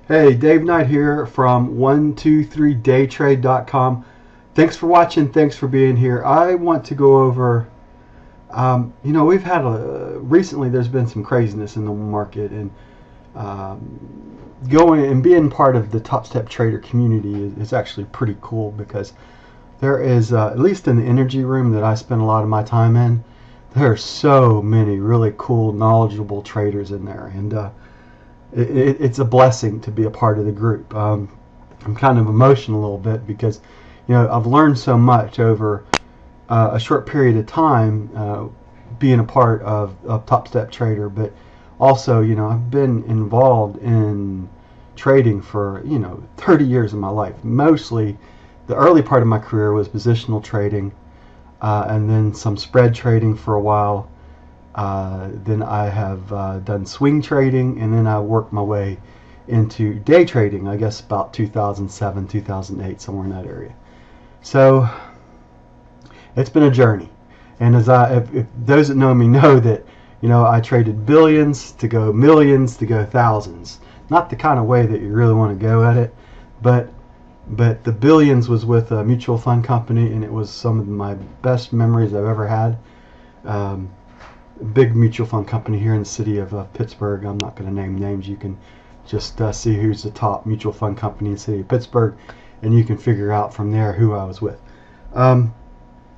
Hey, Dave Knight here from 123daytrade.com. Thanks for watching. Thanks for being here. I want to go over, we've had recently there's been some craziness in the market, and going and being part of the Top Step Trader community is actually pretty cool, because there is, at least in the energy room that I spend a lot of my time in, there are so many really cool, knowledgeable traders in there, and it's a blessing to be a part of the group. I'm kind of emotional a little bit because, I've learned so much over a short period of time being a part of Top Step Trader, but also, I've been involved in trading for, 30 years of my life. Mostly, the early part of my career was positional trading, and then some spread trading for a while. Then I have done swing trading, and then I worked my way into day trading, I guess about 2007, 2008, somewhere in that area. So it's been a journey, and if those that know me know that I traded billions to go millions to go thousands. Not the kind of way that you really want to go at it, but the billions was with a mutual fund company, and it was some of my best memories I've ever had. Big mutual fund company here in the city of Pittsburgh. I'm not going to name names. You can just see who's the top mutual fund company in the city of Pittsburgh, and you can figure out from there who I was with. And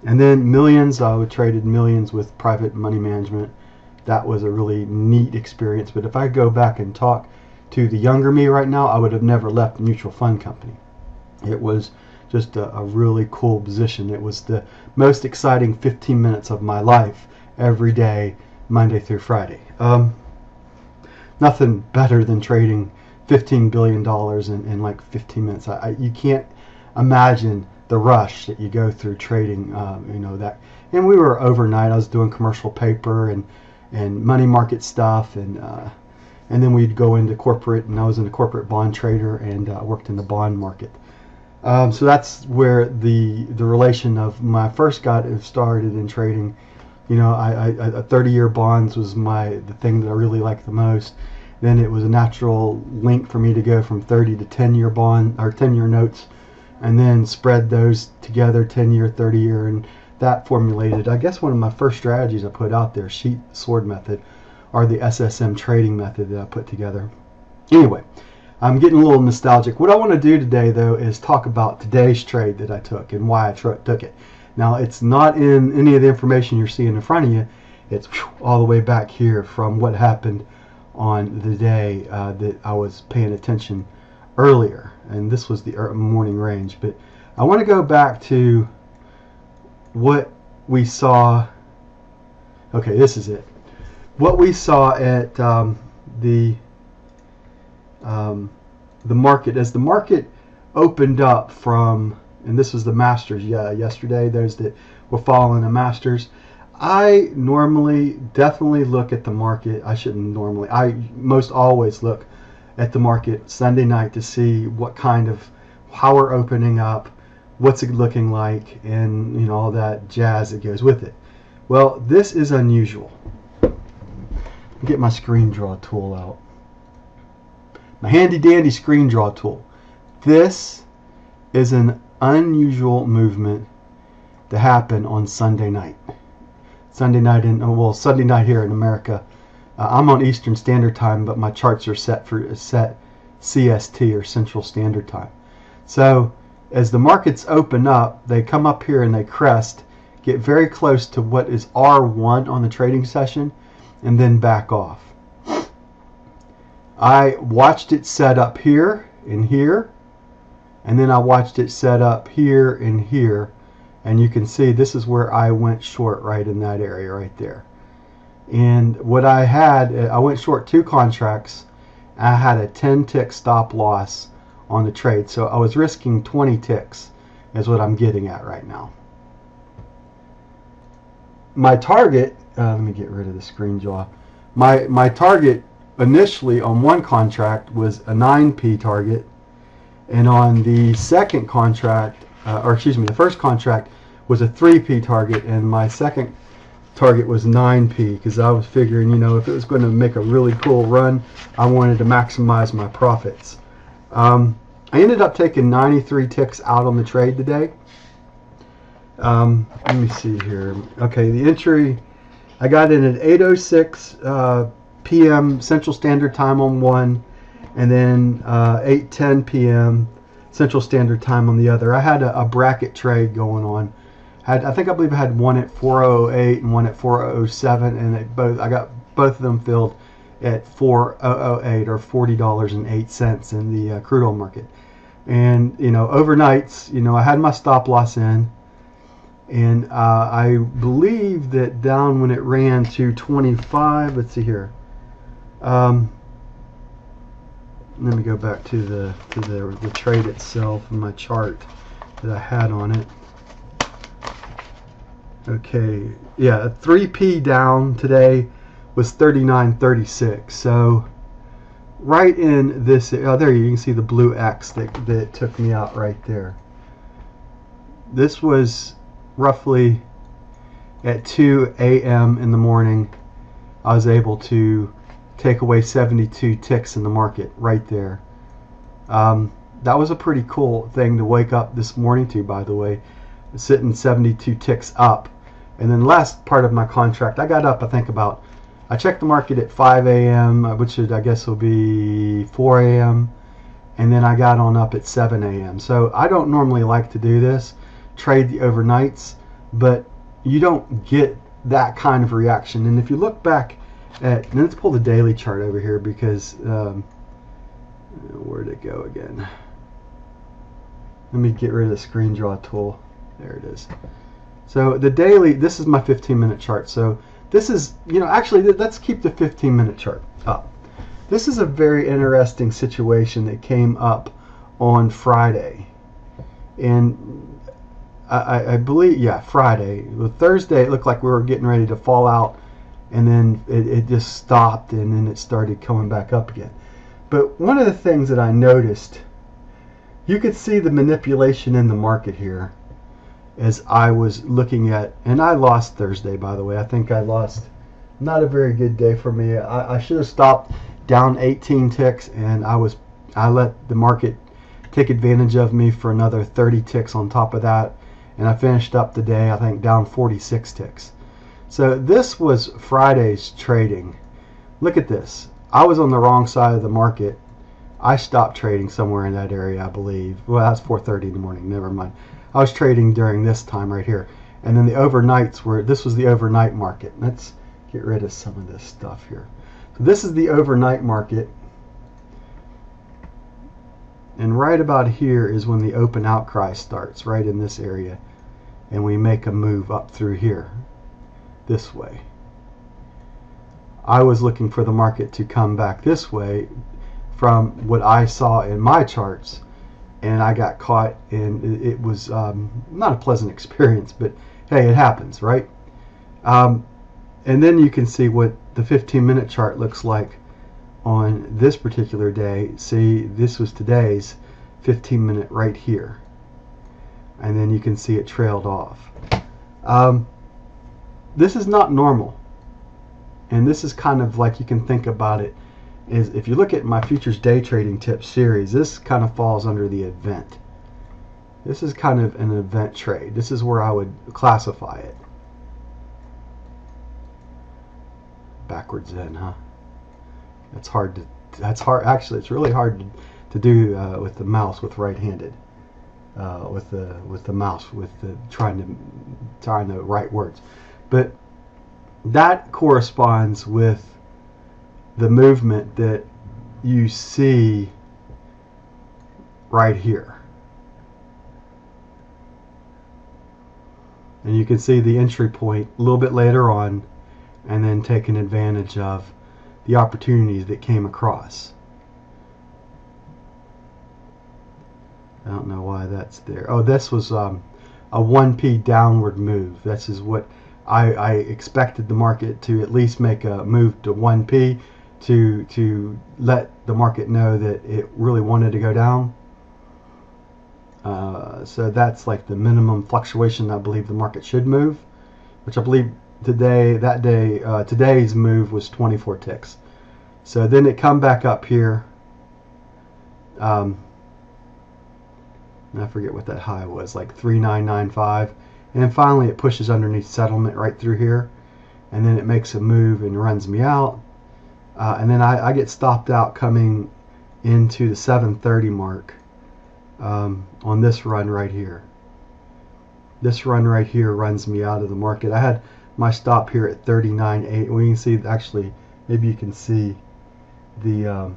then millions, I traded millions with private money management. That was a really neat experience. But if I go back and talk to the younger me right now, I would have never left the mutual fund company. It was just a really cool position. It was the most exciting 15 minutes of my life every day, Monday through Friday. Nothing better than trading $15 billion in like 15 minutes. You can't imagine the rush that you go through trading, that. And we were overnight. I was doing commercial paper and money market stuff, and then we'd go into corporate, and I was in a corporate bond trader, and worked in the bond market. So that's where the relation of my first got started in trading. 30-year bonds was the thing that I really liked the most. Then it was a natural link for me to go from 30 to 10-year bond or 10-year notes, and then spread those together, 10-year, 30-year, and that formulated, I guess, one of my first strategies I put out there, sheet sword method, or the SSM trading method that I put together. Anyway, I'm getting a little nostalgic. What I want to do today, though, is talk about today's trade that I took and why I took it. Now, it's not in any of the information you're seeing in front of you. It's all the way back here from what happened on the day that I was paying attention earlier. And this was the morning range. But I want to go back to what we saw. Okay, this is it. What we saw at the market, as the market opened up from, and this was the Masters yesterday, those that were following the Masters. I normally definitely look at the market. I most always look at the market Sunday night to see how we're opening up, what's it looking like, and all that jazz that goes with it. Well, this is unusual. Get my screen draw tool out. My handy dandy screen draw tool. This is an unusual movement to happen on Sunday night. Sunday night here in America. I'm on Eastern Standard Time, but my charts are set CST, or Central Standard Time. So as the markets open up, they come up here and they crest, get very close to what is R1 on the trading session, and then back off. I watched it set up here and here, and then I watched it set up here and here, and you can see this is where I went short, right in that area right there. And what I went short 2 contracts. I had a 10 tick stop loss on the trade, so I was risking 20 ticks is what I'm getting at right now. My target, let me get rid of the screen draw. My target initially on one contract was a 9p target, and on the second contract, the first contract was a 3p target, and my second target was 9p, because I was figuring, if it was going to make a really cool run, I wanted to maximize my profits. I ended up taking 93 ticks out on the trade today. Let me see here. Okay, the entry, I got in at 8:06 p.m. Central Standard Time on one, and then 8:10 p.m. Central Standard Time on the other. I had a bracket trade going on. I believe I had one at 4:08 and one at 4:07, and I got both of them filled at 4:08 or $40.08 in the crude oil market. And overnights, I had my stop loss in, and I believe that down when it ran to 25. Let's see here. Let me go back to the trade itself and my chart that I had on it. Okay, yeah, 3p down today was 39.36. So right in this, oh, there you can see the blue X that took me out right there. This was roughly at 2 a.m. in the morning. I was able to take away 72 ticks in the market right there. That was a pretty cool thing to wake up this morning to, by the way, sitting 72 ticks up. And then last part of my contract, I got up, I checked the market at 5 a.m., which I guess will be 4 a.m., and then I got on up at 7 a.m. So I don't normally like to do this, trade the overnights, but you don't get that kind of reaction. And if you look back at, let's pull the daily chart over here, because where'd it go again? Let me get rid of the screen draw tool. There it is. So the daily, this is my 15-minute chart. So this is, actually, let's keep the 15-minute chart up. This is a very interesting situation that came up on Friday. And I believe, yeah, Friday. Well, Thursday, it looked like we were getting ready to fall out, and then it just stopped, and then it started coming back up again. But one of the things that I noticed, you could see the manipulation in the market here as I was looking at, and I lost Thursday, by the way. I think I lost, not a very good day for me. I should have stopped down 18 ticks, and I let the market take advantage of me for another 30 ticks on top of that, and I finished up the day, I think, down 46 ticks. So this was Friday's trading. Look at this. I was on the wrong side of the market. I stopped trading somewhere in that area, I believe. Well, that's 4:30 in the morning. Never mind. I was trading during this time right here. And then the overnights this was the overnight market. Let's get rid of some of this stuff here. So this is the overnight market. And right about here is when the open outcry starts, right in this area. And we make a move up through here, this way. I was looking for the market to come back this way from what I saw in my charts, and I got caught, and it was not a pleasant experience, but hey, it happens, right? And then you can see what the 15-minute chart looks like on this particular day. See, this was today's 15-minute right here, and then you can see it trailed off. This is not normal, and this is kind of like, you can think about it is, if you look at my futures day trading tips series, this kind of falls under the event. This is kind of an event trade. This is where I would classify it. Backwards in, huh? That's hard. Actually, it's really hard to do with the mouse, with right-handed. With the mouse, with the trying to write words. But that corresponds with the movement that you see right here. And you can see the entry point a little bit later on, and then taking advantage of the opportunities that came across. I don't know why that's there. Oh, this was a 1p downward move. This is what I expected the market to at least make a move to 1p to let the market know that it really wanted to go down. So that's like the minimum fluctuation I believe the market should move, which I believe today's move was 24 ticks. So then it come back up here, I forget what that high was, like 3995, and then finally it pushes underneath settlement right through here, and then it makes a move and runs me out, and then I get stopped out coming into the 730 mark on this run right here. This run right here runs me out of the market. I had my stop here at 39.8. We can see, actually, maybe you can see the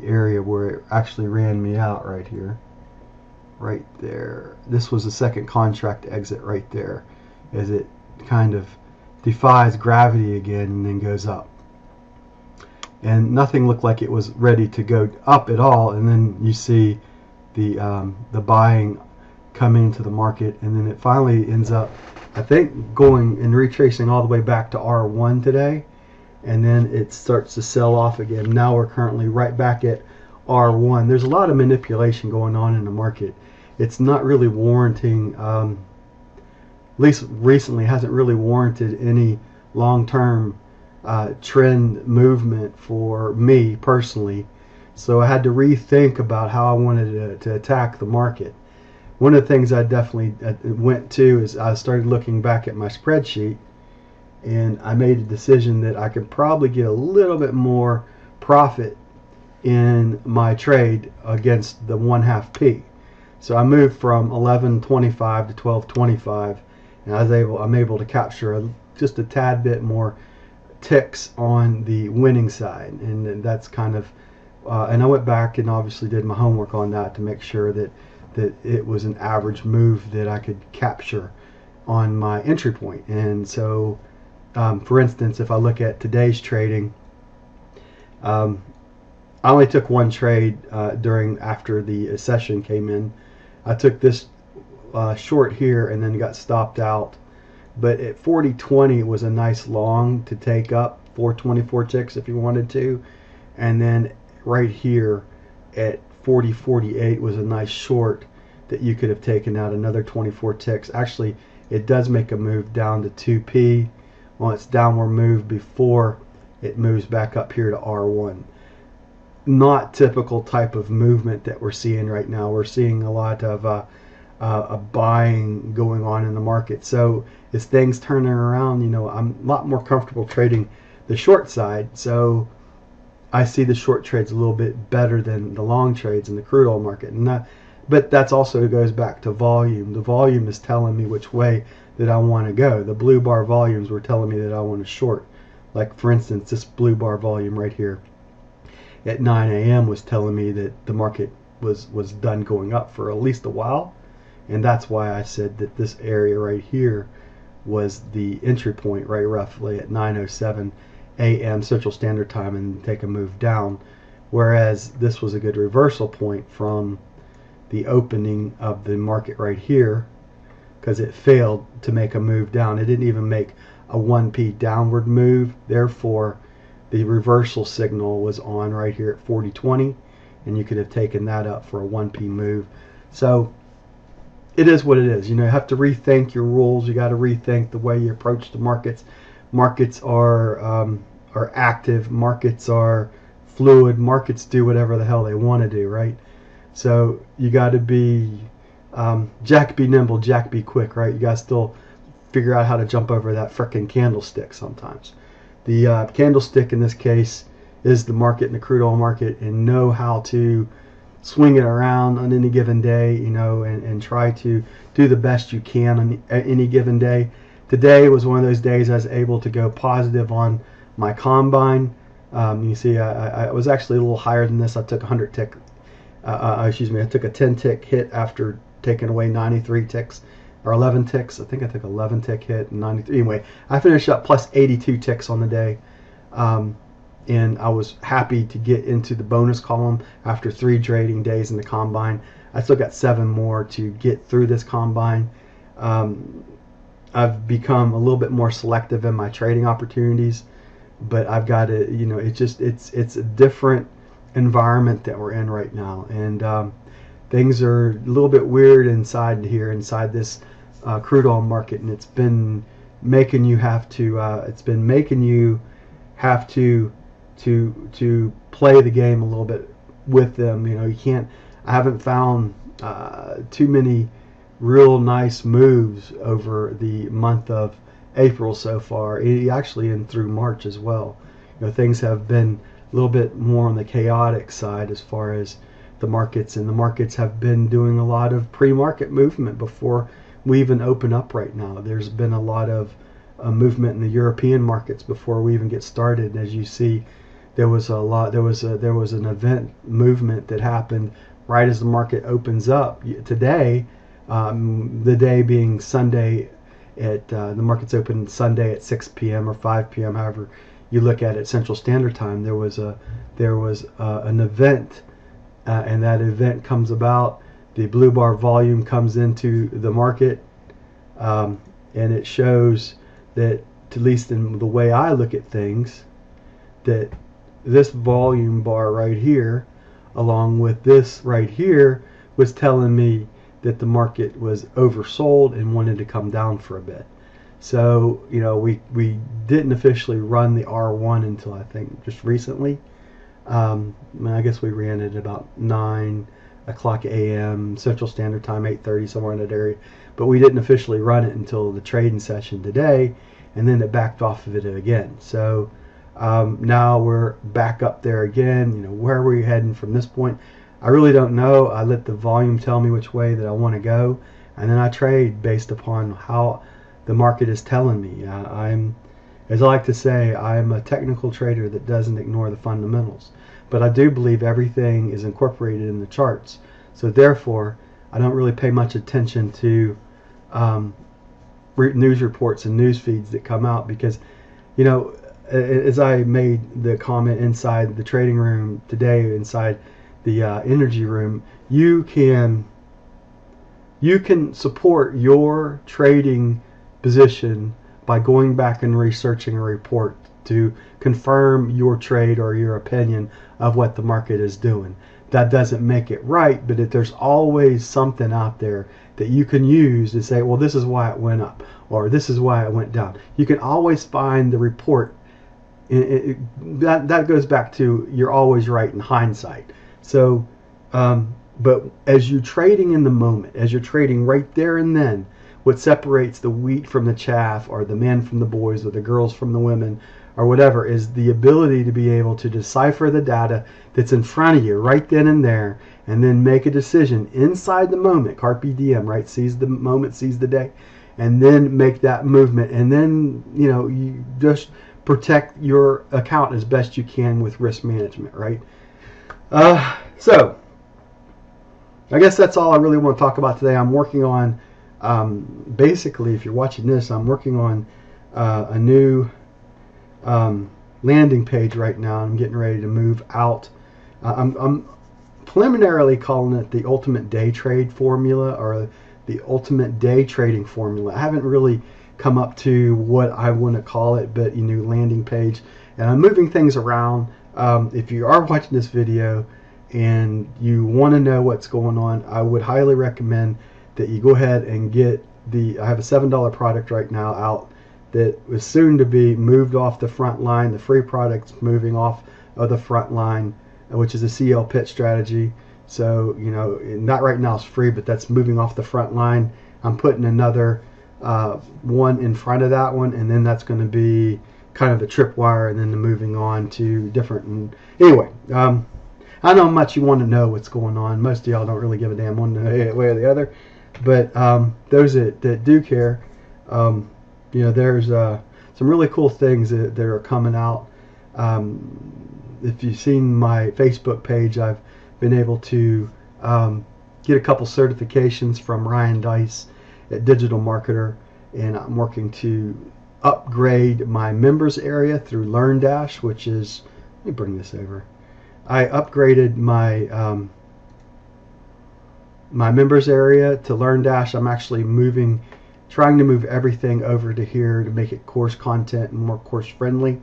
area where it actually ran me out right here, right there. This was the second contract exit right there, as it kind of defies gravity again and then goes up. And nothing looked like it was ready to go up at all, and then you see the buying come into the market, and then it finally ends up, I think, going and retracing all the way back to R1 today, and then it starts to sell off again. Now we're currently right back at R1. There's a lot of manipulation going on in the market. It's not really warranting, at least recently, hasn't really warranted any long-term trend movement for me personally. So I had to rethink about how I wanted to attack the market. One of the things I definitely went to is I started looking back at my spreadsheet, and I made a decision that I could probably get a little bit more profit in my trade against the 1/2 P. So I moved from 11.25 to 12.25, and I'm able to capture just a tad bit more ticks on the winning side, and that's kind of and I went back and obviously did my homework on that to make sure that it was an average move that I could capture on my entry point. And so for instance, if I look at today's trading, I only took one trade after the session came in. I took this short here and then got stopped out, but at 40.20 was a nice long to take up 424 ticks if you wanted to, and then right here at 40.48 was a nice short that you could have taken out another 24 ticks. Actually, it does make a move down to 2P on its downward move before it moves back up here to R1. Not typical type of movement that we're seeing right now. We're seeing a lot of a buying going on in the market. So as things turning around, I'm a lot more comfortable trading the short side. So I see the short trades a little bit better than the long trades in the crude oil market. But that's also goes back to volume. The volume is telling me which way that I want to go. The blue bar volumes were telling me that I want to short. Like for instance, this blue bar volume right here at 9 a.m. was telling me that the market was done going up for at least a while. And that's why I said that this area right here was the entry point, right roughly at 9:07 a.m. Central Standard Time, and take a move down. Whereas this was a good reversal point from the opening of the market right here, because it failed to make a move down. It didn't even make a 1P downward move. Therefore, the reversal signal was on right here at 40.20, and you could have taken that up for a 1P move. So it is what it is. You have to rethink your rules. You got to rethink the way you approach the markets. Markets are active. Markets are fluid. Markets do whatever the hell they want to do, right? So you got to be Jack be nimble, Jack be quick, right? You got to still figure out how to jump over that frickin' candlestick sometimes. The candlestick in this case is the market in the crude oil market, and know how to swing it around on any given day, and try to do the best you can on any given day. Today was one of those days I was able to go positive on my combine. You see, I was actually a little higher than this. I took 100 tick, I took a 10 tick hit after taking away 93 ticks, or 11 ticks. I think I took 11 tick hit and 93. Anyway, I finished up plus 82 ticks on the day. And I was happy to get into the bonus column after 3 trading days in the combine. I still got 7 more to get through this combine. I've become a little bit more selective in my trading opportunities, but I've got to, it's a different environment that we're in right now, and things are a little bit weird inside this crude oil market, and it's been making you have to to play the game a little bit with them. You know, you can't. I haven't found too many real nice moves over the month of April so far. Actually, and through March as well. You know, things have been a little bit more on the chaotic side as far as the markets, and the markets have been doing a lot of pre-market movement before we even open up right now. There's been a lot of movement in the European markets before we even get started. As you see, there was an event movement that happened right as the market opens up today. The day being Sunday at the markets open Sunday at 6 p.m. or 5 p.m. However you look at it, Central Standard Time. There was an event, and that event comes about. The blue bar volume comes into the market, and it shows that, at least in the way I look at things, that this volume bar right here, along with this right here, was telling me that the market was oversold and wanted to come down for a bit. So, you know, we didn't officially run the R1 until I think just recently. I guess we ran it about 9 o'clock a.m. Central Standard Time, 8:30, somewhere in that area. But we didn't officially run it until the trading session today, and then it backed off of it again. So now we're back up there again. You know, where are we heading from this point? I really don't know. I let the volume tell me which way that I want to go, and then I trade based upon how the market is telling me. As I like to say, I'm a technical trader that doesn't ignore the fundamentals. But I do believe everything is incorporated in the charts. So therefore, I don't really pay much attention to news reports and news feeds that come out, because, you know, as I made the comment inside the trading room today, inside the energy room, you can support your trading position by going back and researching a report to confirm your trade or your opinion of what the market is doing. That doesn't make it right, but there's always something out there that you can use to say, well, this is why it went up, or this is why it went down. You can always find the report. That goes back to, you're always right in hindsight. So, but as you're trading in the moment, as you're trading right there and then, what separates the wheat from the chaff, or the men from the boys, or the girls from the women, or whatever, is the ability to be able to decipher the data that's in front of you right then and there, and then make a decision inside the moment. Carpe diem, right? Seize the moment, seize the day, and then make that movement, and then, you know, you just protect your account as best you can with risk management, right? So I guess that's all I really want to talk about today. I'm working on, basically, if you're watching this, I'm working on a new landing page right now. I'm getting ready to move out. I'm preliminarily calling it the ultimate day trade formula, or the ultimate day trading formula. I haven't really come up to what I want to call it, but, you know, landing page. And I'm moving things around. If you are watching this video and you want to know what's going on, I would highly recommend that you go ahead and get I have a $7 product right now out that was soon to be moved off the front line. The free product's moving off of the front line, which is a CL pitch strategy. So, you know, not right now it's free, but that's moving off the front line. I'm putting another one in front of that one, and then that's going to be kind of the tripwire, and then the moving on to different. And anyway, I know how much you want to know what's going on. Most of y'all don't really give a damn one way or the other, but those that do care, you know, there's some really cool things that are coming out. If you've seen my Facebook page, I've been able to get a couple certifications from Ryan Dice at Digital Marketer, and I'm working to upgrade my members area through LearnDash, which is, let me bring this over. I upgraded my my members area to LearnDash. I'm actually trying to move everything over to here to make it course content and more course friendly.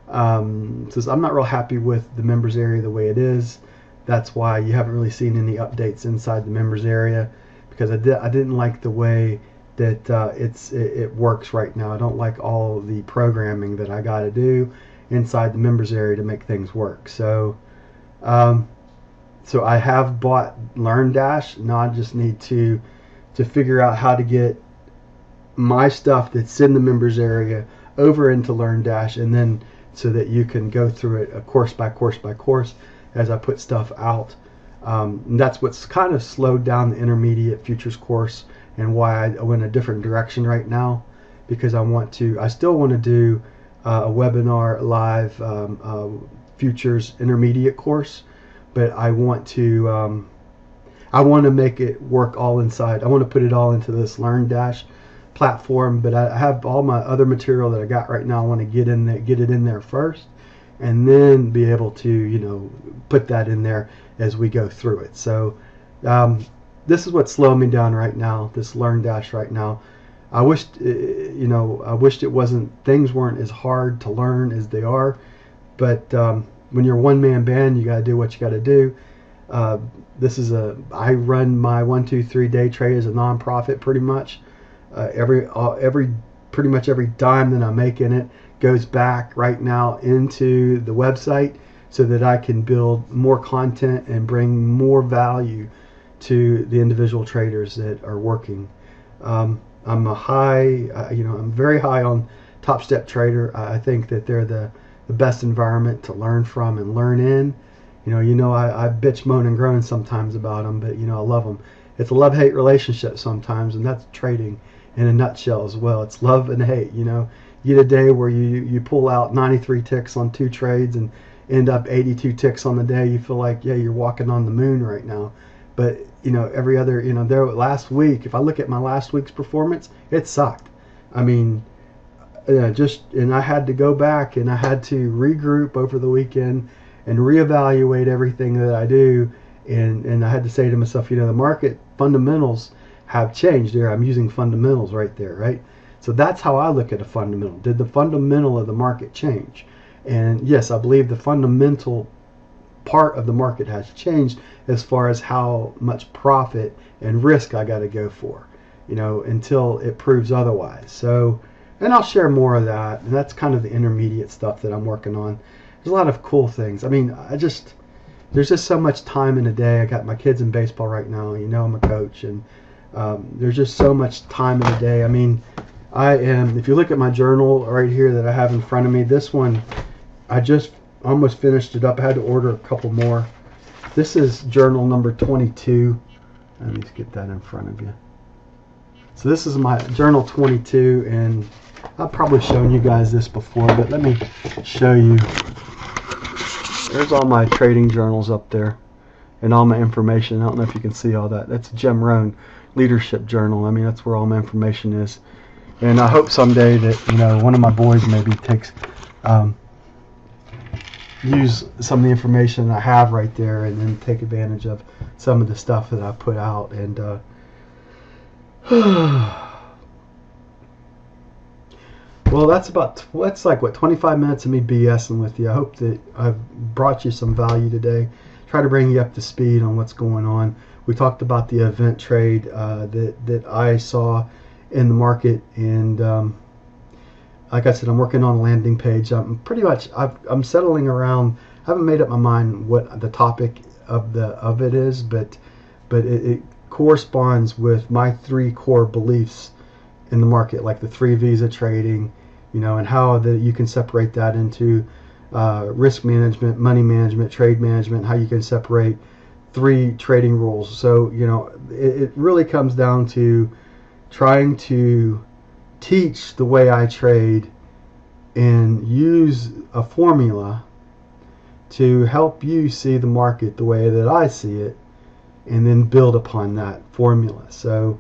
Since I'm not real happy with the members area the way it is, that's why you haven't really seen any updates inside the members area, because I didn't like the way that it works right now. I don't like all the programming that I got to do, inside the members area to make things work. So so I have bought LearnDash. Now I just need to figure out how to get my stuff that's in the members area over into LearnDash, and then so that you can go through it course by course by course as I put stuff out. And that's what's kind of slowed down the intermediate futures course, and why I went a different direction right now, because I still want to do a webinar live futures intermediate course, but I want to make it work all inside. I want to put it all into this LearnDash platform, but I have all my other material that I got right now. I want to get it in there first, and then be able to put that in there as we go through it. So this is what's slowing me down right now, this LearnDash right now. I wished things weren't as hard to learn as they are, but when you're a one-man band, you got to do what you got to do. I run my 1, 2, 3 day trade as a nonprofit pretty much. Pretty much every dime that I make in it goes back right now into the website, so that I can build more content and bring more value to the individual traders that are working. I'm very high on Top Step Trader. I think that they're the best environment to learn from and learn in. I bitch, moan, and groan sometimes about them, but I love them. It's a love-hate relationship sometimes, and that's trading in a nutshell as well. It's love and hate. You get a day where you pull out 93 ticks on 2 trades and end up 82 ticks on the day. You feel like, yeah, you're walking on the moon right now. But every other, last week, if I look at my last week's performance, it sucked. I mean, and I had to go back and I had to regroup over the weekend and reevaluate everything that I do. And I had to say to myself, the market fundamentals have changed there. I'm using fundamentals right there, right? So that's how I look at a fundamental. Did the fundamental of the market change? And yes, I believe the fundamental part of the market has changed as far as how much profit and risk I got to go for, until it proves otherwise. So, and I'll share more of that. And that's kind of the intermediate stuff that I'm working on. There's a lot of cool things. I mean, there's just so much time in a day. I got my kids in baseball right now. I'm a coach, and there's just so much time in a day. I mean, if you look at my journal right here that I have in front of me, this one, I just almost finished it up. I had to order a couple more. This is journal number 22. Let me just get that in front of you. So this is my journal 22, and I've probably shown you guys this before, but let me show you. There's all my trading journals up there and all my information. I don't know if you can see all that. That's Jim Rohn Leadership Journal. I mean, that's where all my information is. And I hope someday that, one of my boys maybe use some of the information I have right there, and then take advantage of some of the stuff that I put out. And well, that's like 25 minutes of me BSing with you. I hope that I've brought you some value today. Try to bring you up to speed on what's going on. We talked about the event trade that I saw in the market, and like I said, I'm working on a landing page. I'm I'm settling around. I haven't made up my mind what the topic of it is, but it corresponds with my 3 core beliefs in the market, like the 3 V's of trading, and how you can separate that into risk management, money management, trade management, how you can separate 3 trading rules. So, it really comes down to trying to teach the way I trade and use a formula to help you see the market the way that I see it, and then build upon that formula. So,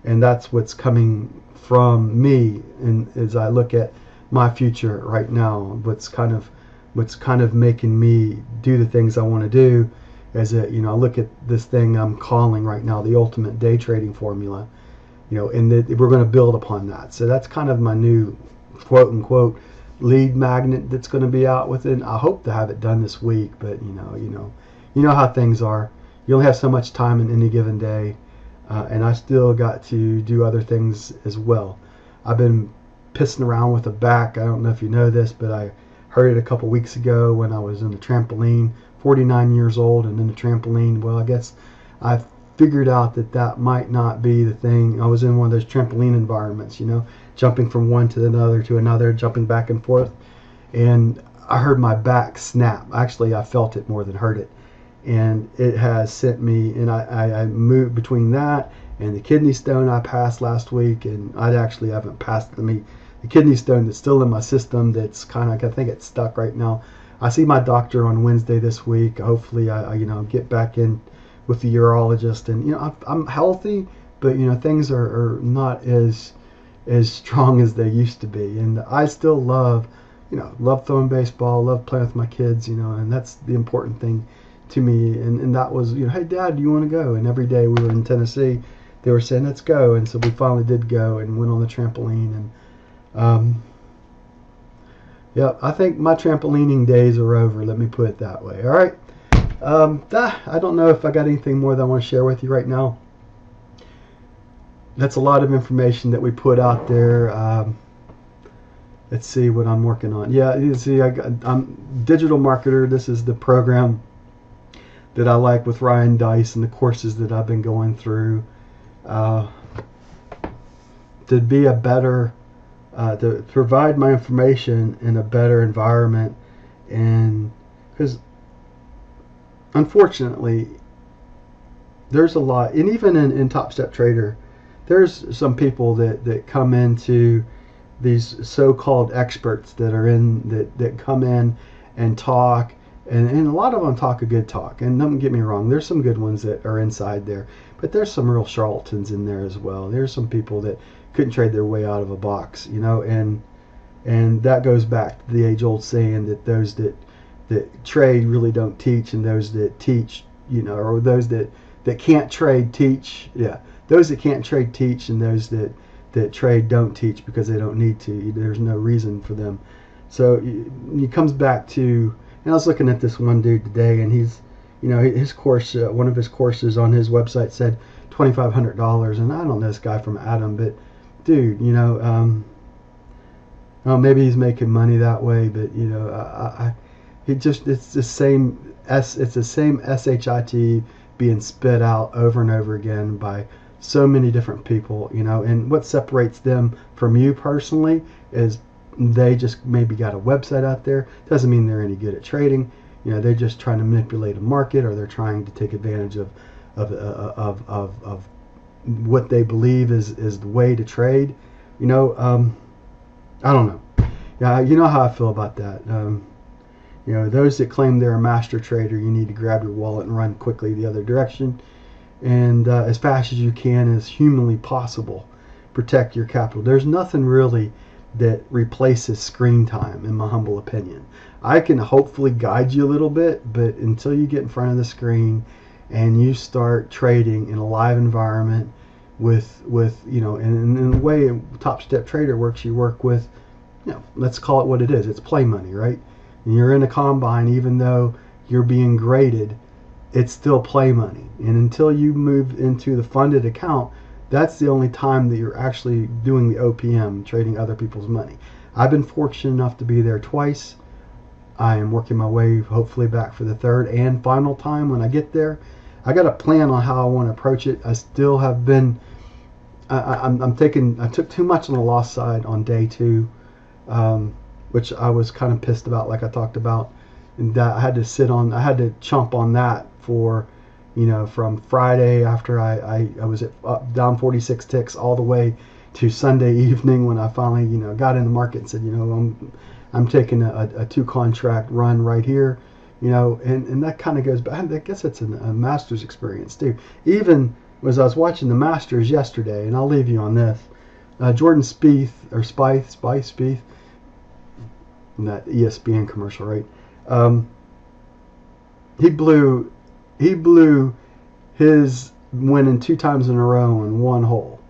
and that's what's coming from me, and as I look at my future right now, what's kind of making me do the things I want to do, is that I look at this thing I'm calling right now the ultimate day trading formula, and that we're going to build upon that. So that's kind of my new quote unquote lead magnet that's going to be out within. I hope to have it done this week, but you know how things are. You only have so much time in any given day, and I still got to do other things as well. I've been pissing around with the back. I don't know if you know this, but I hurt it a couple weeks ago when I was in the trampoline, 49 years old, and in the trampoline. Well, I guess I figured out that that might not be the thing. I was in one of those trampoline environments, you know, jumping from one to another, jumping back and forth, and I heard my back snap. Actually, I felt it more than heard it, and it has sent me, and I moved between that and the kidney stone I passed last week, and I actually haven't passed the kidney stone that's still in my system. That's kind of, I think it's stuck right now. I see my doctor on Wednesday this week. Hopefully, I get back in with the urologist, and I'm healthy, but things are not as strong as they used to be, and I still love throwing baseball, love playing with my kids, and that's the important thing to me. And that was, hey Dad, do you want to go? And every day we were in Tennessee, they were saying let's go, and so we finally did go and went on the trampoline. And yeah, I think my trampolining days are over. Let me put it that way. All right. I don't know if I got anything more that I want to share with you right now. That's a lot of information that we put out there. Let's see what I'm working on. Yeah, you see, I'm digital marketer. This is the program that I like with Ryan Dice and the courses that I've been going through to be a better, to provide my information in a better environment. And because unfortunately, there's a lot, and even in Top Step Trader, there's some people that come into these so-called experts that are that come in and talk, and a lot of them talk a good talk, and don't get me wrong, there's some good ones that are inside there, but there's some real charlatans in there as well. There's some people that couldn't trade their way out of a box, and that goes back to the age-old saying that those that trade really don't teach, and those that teach, or those that can't trade teach. Yeah, those that can't trade teach, and those that trade don't teach because they don't need to. There's no reason for them. So it comes back to, and I was looking at this one dude today, and he's, his course, one of his courses on his website said $2,500, and I don't know this guy from Adam, but dude, maybe he's making money that way, but it's the same shit being spit out over and over again by so many different people, and what separates them from you personally is they just maybe got a website out there. Doesn't mean they're any good at trading. They're just trying to manipulate a market, or they're trying to take advantage of what they believe is the way to trade. I don't know. Yeah, you know how I feel about that. Those that claim they're a master trader, you need to grab your wallet and run quickly the other direction, and as fast as you can, as humanly possible, protect your capital. There's nothing really that replaces screen time, in my humble opinion. I can hopefully guide you a little bit, but until you get in front of the screen and you start trading in a live environment with and in the way Top Step Trader works, you work with, let's call it what it is. It's play money, right? And you're in a combine, even though you're being graded, it's still play money. And until you move into the funded account, that's the only time that you're actually doing the OPM, trading other people's money. I've been fortunate enough to be there twice. I am working my way hopefully back for the third and final time when I get there. I got a plan on how I want to approach it. I still have been, I took too much on the loss side on day 2, which I was kind of pissed about, like I talked about. And that I had to chomp on that for, from Friday after I was down 46 ticks all the way to Sunday evening when I finally, got in the market and said, I'm taking a 2 contract run right here, and that kind of goes back. I guess it's a Masters experience too. Even as I was watching the Masters yesterday, and I'll leave you on this, Jordan Spieth, that ESPN commercial, right? He blew his winning 2 times in a row in one hole,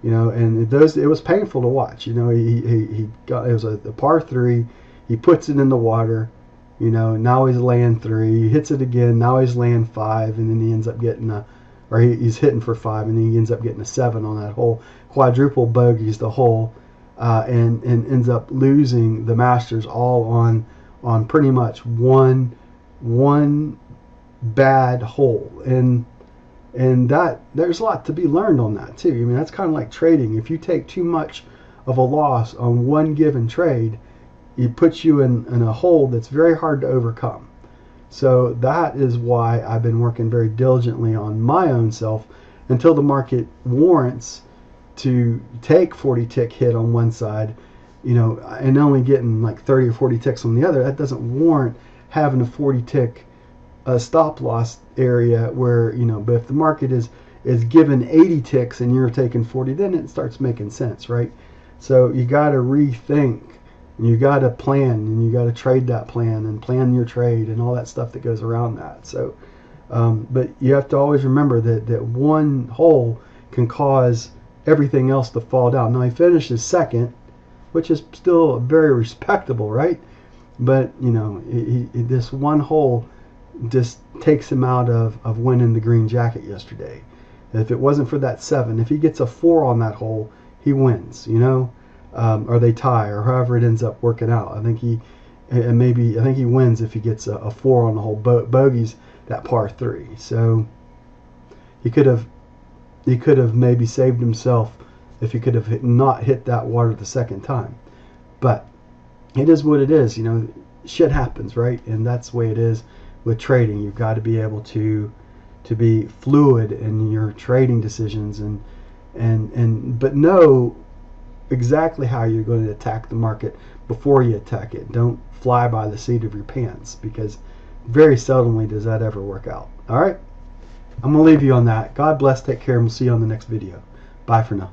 and it was painful to watch. He got, it was a par 3, he puts it in the water, now he's laying 3, he hits it again, now he's laying 5, and then he ends up getting he's hitting for 5, and then he ends up getting a 7 on that hole. Quadruple bogeys the hole, and ends up losing the Masters all on pretty much one bad hole. And that there's a lot to be learned on that too. I mean, that's kind of like trading. If you take too much of a loss on one given trade, it puts you in a hole that's very hard to overcome. So that is why I've been working very diligently on my own self until the market warrants to take 40 tick hit on one side, and only getting like 30 or 40 ticks on the other. That doesn't warrant having a 40 tick stop loss area where, but if the market is given 80 ticks and you're taking 40, then it starts making sense, right? So you got to rethink, and you got to plan, and you got to trade that plan and plan your trade and all that stuff that goes around that. So but you have to always remember that one hole can cause everything else to fall down. Now he finishes second, which is still very respectable, right? But this one hole just takes him out of winning the green jacket yesterday. If it wasn't for that 7, if he gets a 4 on that hole, he wins, or they tie, or however it ends up working out. I think he wins if he gets a 4 on the hole. Bogeys that par 3. So he could have maybe saved himself if he could have not hit that water the second time. But it is what it is, shit happens, right? And that's the way it is with trading. You've got to be able to be fluid in your trading decisions but know exactly how you're going to attack the market before you attack it. Don't fly by the seat of your pants, because very seldomly does that ever work out. All right, I'm gonna leave you on that. God bless, take care, and we'll see you on the next video. Bye for now.